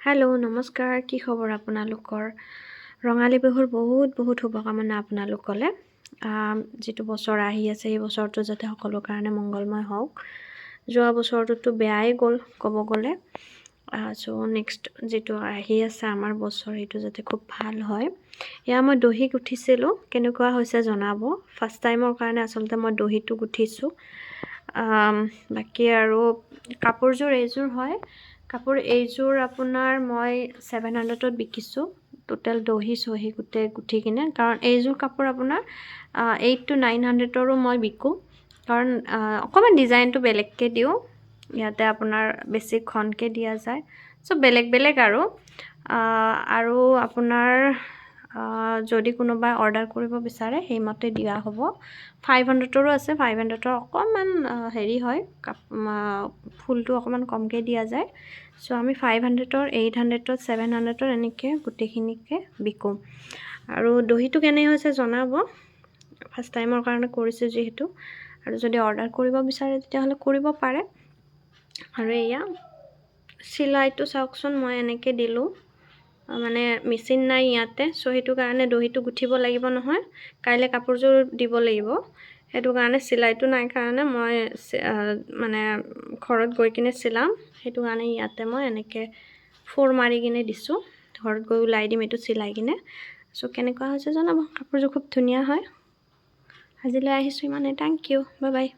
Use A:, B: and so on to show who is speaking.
A: Hello' নমস্কাৰ, কি খবৰ আপোনালোকৰ? ৰঙালী বিহুৰ বহুত শুভকামনা আপোনালোকলে। যিটো বছৰ আহি আছে সেই বছৰটো যাতে সকলো কাৰণে মংগলময় হওক। যোৱা বছৰটোতো বেয়াই গ'ল ক'ব গ'লে। চ' নেক্সট যিটো আহি আছে আমাৰ বছৰ সেইটো যাতে খুব ভাল হয়। এয়া মই দহি গুঠিছিলোঁ, কেনেকুৱা হৈছে জনাব। ফাৰ্ষ্ট টাইমৰ কাৰণে আচলতে মই দহিটো গুঠিছোঁ। বাকী আৰু কাপোৰযোৰ এইযোৰ হয়। কাপোৰ এইযোৰ আপোনাৰ মই 700ত বিকিছোঁ। টোটেল দহি চহি গোটেই গুঠি কিনে, কাৰণ এইযোৰ কাপোৰ আপোনাৰ 800 to 900ৰো মই বিকোঁ। কাৰণ অকণমান ডিজাইনটো বেলেগকৈ দিওঁ, ইয়াতে আপোনাৰ বেছি ঘনকৈ দিয়া যায়। চ' বেলেগ আৰু আপোনাৰ যদি কোনোবাই অৰ্ডাৰ কৰিব বিচাৰে সেইমতে দিয়া হ'ব। 500ৰো আছে, 500ৰ অকণমান হেৰি হয়, ফুলটো অকণমান কমকৈ দিয়া যায়। চ' আমি 500ৰ 800ত 700ৰ এনেকৈ গোটেইখিনিকে বিকোঁ। আৰু দহিটো কেনে হৈছে জনাব। ফাৰ্ষ্ট টাইমৰ কাৰণে কৰিছোঁ যিহেতু, আৰু যদি অৰ্ডাৰ কৰিব বিচাৰে তেতিয়াহ'লে কৰিব পাৰে। আৰু এয়া চিলাইটো চাওকচোন, মই এনেকৈ দিলোঁ, মানে মেচিন নাই ইয়াতে। চ' সেইটো কাৰণে দহিটো গুঠিব লাগিব নহয়, কাইলৈ কাপোৰযোৰ দিব লাগিব। সেইটো কাৰণে চিলাইটো নাই কাৰণে মই মানে ঘৰত গৈ কিনে চিলাম। সেইটো কাৰণে ইয়াতে মই এনেকৈ ফোৰ মাৰি কিনে দিছোঁ। ঘৰত গৈ ওলাই দিম এইটো চিলাই কিনে। চ' কেনেকুৱা হৈছে জনাব। কাপোৰযোৰ খুব ধুনীয়া হয়। আজিলৈ আহিছোঁ ইমানে। Thank you, bye by.